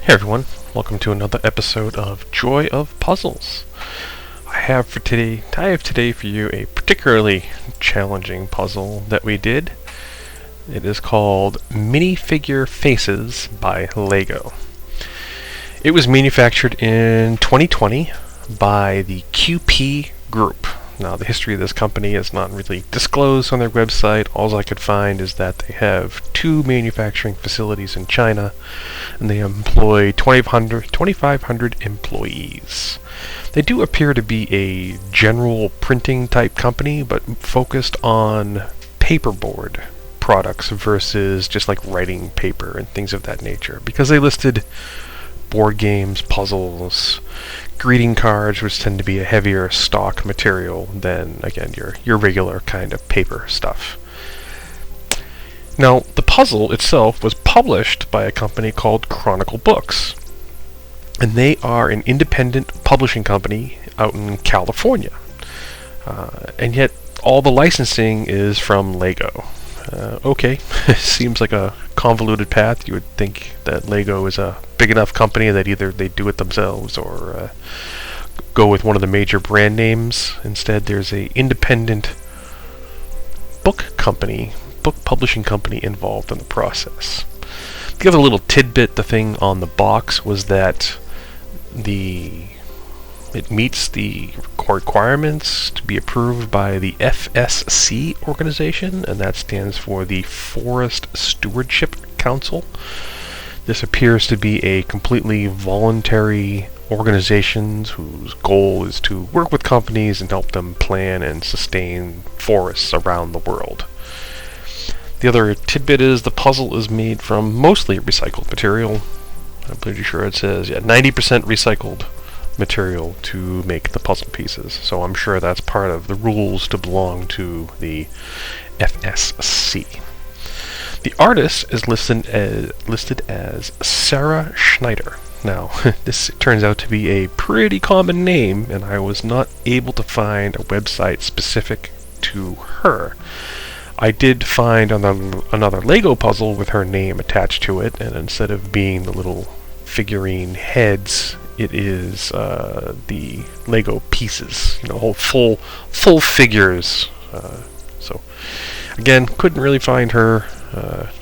Hey everyone, welcome to another episode of Joy of Puzzles. I have today for you a particularly challenging puzzle that we did. It is called Minifigure Faces by Lego. It was manufactured in 2020 by the QP Group. Now, the history of this company is not really disclosed on their website. All I could find is that they have 2 manufacturing facilities in China, and they employ 2,500 employees. They do appear to be a general printing type company, but focused on paperboard products versus just like writing paper and things of that nature, because they listed board games, puzzles, greeting cards, which tend to be a heavier stock material than, again, your regular kind of paper stuff. Now, the puzzle itself was published by a company called Chronical Books, and they are an independent publishing company out in California. And yet, all the licensing is from Lego. Okay, seems like a convoluted path. You would think that Lego is a big enough company that either they do it themselves or go with one of the major brand names. Instead, there's a independent book publishing company involved in the process. The other little tidbit, the thing on the box, was that it meets the requirements to be approved by the FSC organization, and that stands for the Forest Stewardship Council. This appears to be a completely voluntary organization whose goal is to work with companies and help them plan and sustain forests around the world. The other tidbit is the puzzle is made from mostly recycled material. I'm pretty sure it says 90% recycled material to make the puzzle pieces, so I'm sure that's part of the rules to belong to the FSC. The artist is listed as Sarah Schneider. Now, this turns out to be a pretty common name, and I was not able to find a website specific to her. I did find another Lego puzzle with her name attached to it, and instead of being the little figurine heads, it is the Lego pieces, whole full figures. So, again, couldn't really find her.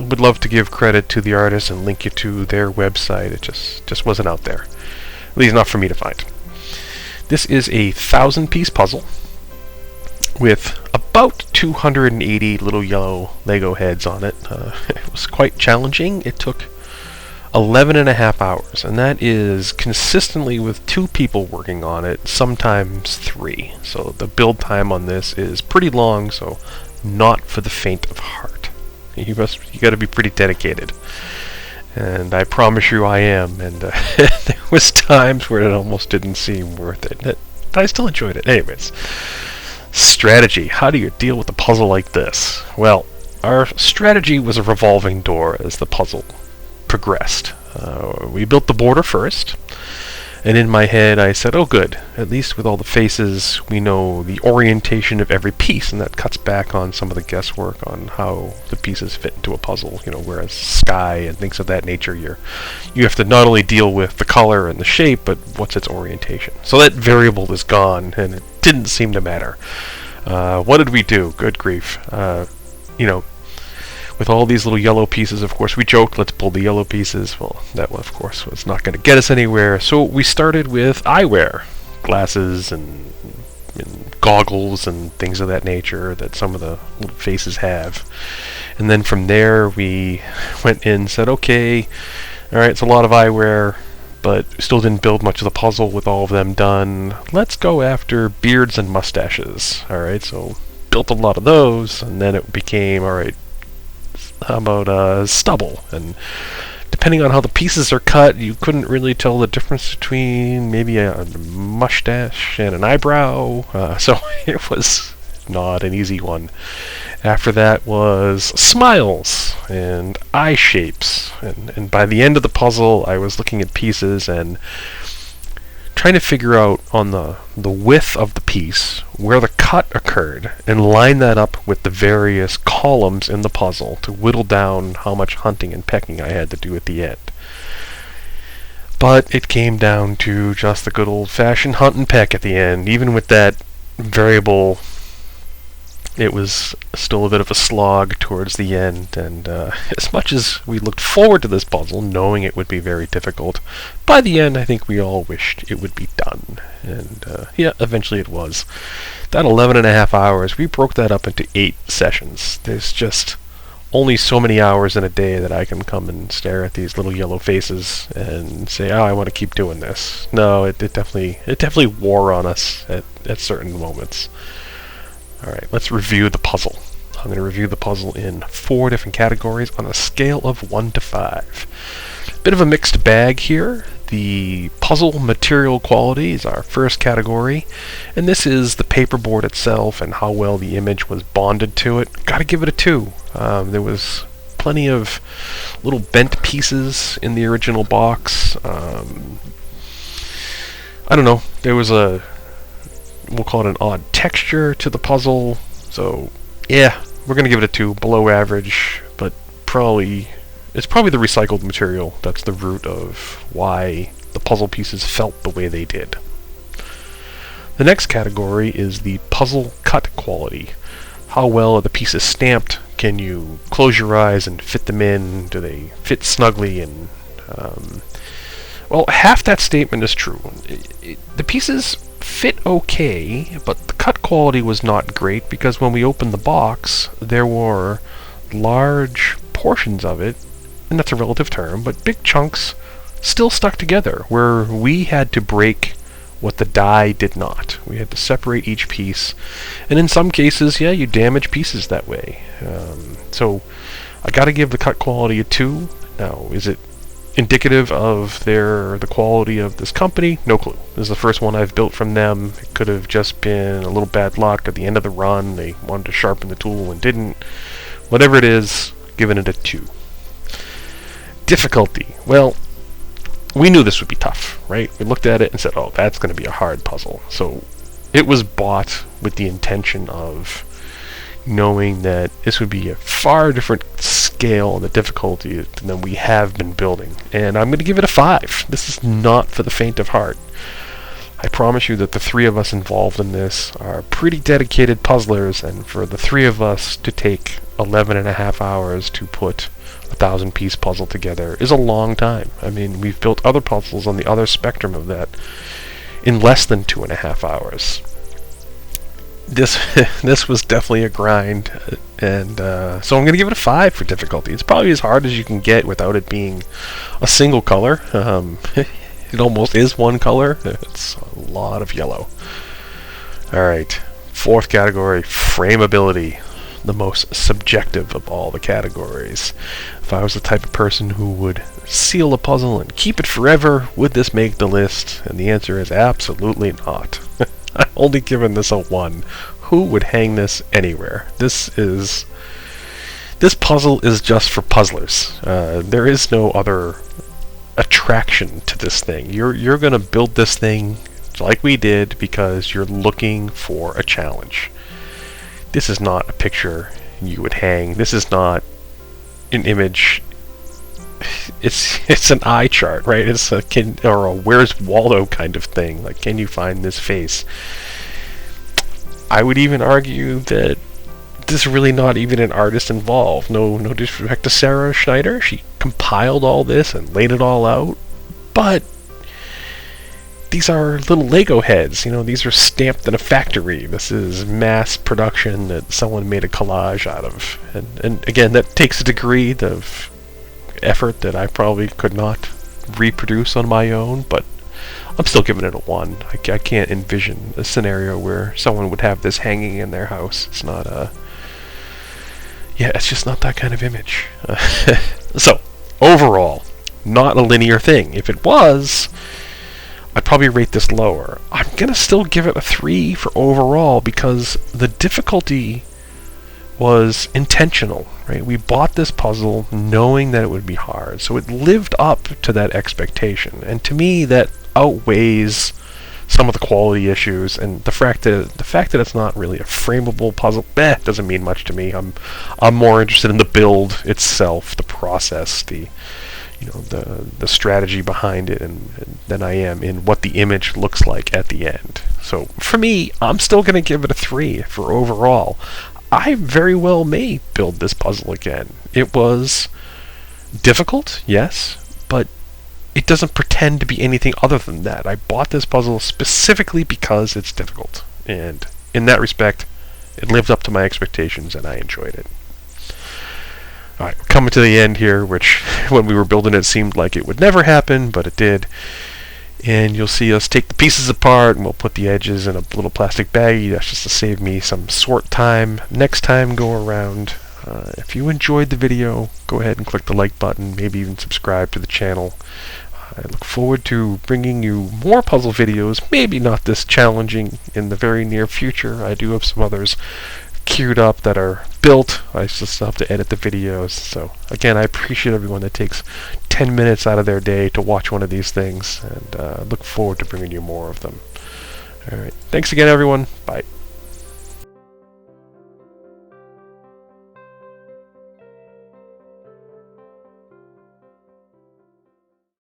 Would love to give credit to the artist and link you to their website. It just wasn't out there. At least not for me to find. This is a 1,000-piece puzzle with about 280 little yellow Lego heads on it. It was quite challenging. It took 11.5 hours, and that is consistently with 2 people working on it, sometimes 3. So the build time on this is pretty long, so not for the faint of heart. You got to be pretty dedicated, and I promise you I am. And there was times where it almost didn't seem worth it. But I still enjoyed it. Anyways, strategy. How do you deal with a puzzle like this? Well, our strategy was a revolving door as the puzzle progressed. We built the border first, and in my head I said, oh good, at least with all the faces we know the orientation of every piece, and that cuts back on some of the guesswork on how the pieces fit into a puzzle, whereas sky and things of that nature, you have to not only deal with the color and the shape, but what's its orientation. So that variable is gone, and it didn't seem to matter. What did we do? Good grief. With all these little yellow pieces, of course, we joked, let's pull the yellow pieces. Well, that one, of course, was not going to get us anywhere. So we started with eyewear, glasses and goggles and things of that nature that some of the little faces have. And then from there, we went in and said, okay, all right, it's a lot of eyewear, but still didn't build much of the puzzle with all of them done. Let's go after beards and mustaches. All right, so built a lot of those, and then it became, all right, how about stubble? And depending on how the pieces are cut, you couldn't really tell the difference between maybe a mustache and an eyebrow. So it was not an easy one. After that was smiles and eye shapes. And by the end of the puzzle, I was looking at pieces and trying to figure out on the width of the piece where the cut occurred and line that up with the various columns in the puzzle to whittle down how much hunting and pecking I had to do at the end. But it came down to just the good old-fashioned hunt and peck at the end. Even with that variable, it was still a bit of a slog towards the end, and as much as we looked forward to this puzzle, knowing it would be very difficult, by the end I think we all wished it would be done. And yeah, eventually it was. That 11.5 hours, we broke that up into 8 sessions. There's just only so many hours in a day that I can come and stare at these little yellow faces and say, oh, I want to keep doing this. No, it definitely wore on us at certain moments. Alright, let's review the puzzle. I'm going to review the puzzle in 4 different categories on a scale of 1 to 5. Bit of a mixed bag here. The puzzle material quality is our first category, and this is the paperboard itself and how well the image was bonded to it. Gotta give it a 2. There was plenty of little bent pieces in the original box. I don't know, there was we'll call it an odd texture to the puzzle, so yeah, we're gonna give it a 2, below average, but it's probably the recycled material that's the root of why the puzzle pieces felt the way they did. The next category is the puzzle cut quality. How well are the pieces stamped? Can you close your eyes and fit them in? Do they fit snugly? And well, half that statement is true. The pieces fit okay, but the cut quality was not great because when we opened the box, there were large portions of it, and that's a relative term, but big chunks still stuck together, where we had to break what the die did not. We had to separate each piece, and in some cases, yeah, you damage pieces that way. So I gotta give the cut quality a 2. Now, is it indicative of the quality of this company? No clue. This is the first one I've built from them. It could have just been a little bad luck at the end of the run. They wanted to sharpen the tool and didn't. Whatever it is, giving it a 2. Difficulty. Well, we knew this would be tough, right? We looked at it and said, oh, that's going to be a hard puzzle. So it was bought with the intention of knowing that this would be a far different scale on the difficulty than we have been building. And I'm going to give it a 5. This is not for the faint of heart. I promise you that the 3 of us involved in this are pretty dedicated puzzlers, and for the 3 of us to take 11.5 hours to put a 1,000-piece puzzle together is a long time. I mean, we've built other puzzles on the other spectrum of that in less than 2.5 hours. This was definitely a grind, and so I'm going to give it a 5 for difficulty. It's probably as hard as you can get without it being a single color. It almost is one color. It's a lot of yellow. Alright, 4th category, frameability. The most subjective of all the categories. If I was the type of person who would seal a puzzle and keep it forever, would this make the list? And the answer is absolutely not. I've only given this a 1. Who would hang this anywhere? This puzzle is just for puzzlers. There is no other attraction to this thing. You're gonna build this thing like we did because you're looking for a challenge. This is not a picture you would hang. This is not an image. It's an eye chart, right? It's a Where's Waldo kind of thing. Like, can you find this face? I would even argue that there's really not even an artist involved. No disrespect to Sarah Schneider. She compiled all this and laid it all out. But these are little Lego heads. These are stamped in a factory. This is mass production that someone made a collage out of. And again, that takes a degree of effort that I probably could not reproduce on my own, but I'm still giving it a 1. I can't envision a scenario where someone would have this hanging in their house. It's not it's just not that kind of image. So, overall, not a linear thing. If it was, I'd probably rate this lower. I'm going to still give it a 3 for overall because the difficulty was intentional, right? We bought this puzzle knowing that it would be hard, so it lived up to that expectation. And to me, that outweighs some of the quality issues, and the fact that it's not really a frameable puzzle doesn't mean much to me. I'm more interested in the build itself, the process, the the strategy behind it than I am in what the image looks like at the end. So for me, I'm still going to give it a 3 for overall. I very well may build this puzzle again. It was difficult, yes, but it doesn't pretend to be anything other than that. I bought this puzzle specifically because it's difficult, and in that respect, it lived up to my expectations and I enjoyed it. Alright, we're coming to the end here, which when we were building it seemed like it would never happen, but it did. And you'll see us take the pieces apart and we'll put the edges in a little plastic baggie. That's just to save me some sort time next time go around. If you enjoyed the video, go ahead and click the like button, maybe even subscribe to the channel. I look forward to bringing you more puzzle videos, maybe not this challenging in the very near future. I do have some others queued up that are built. I just have to edit the videos. So again, I appreciate everyone that takes 10 minutes out of their day to watch one of these things, and look forward to bringing you more of them. Alright, thanks again everyone. Bye.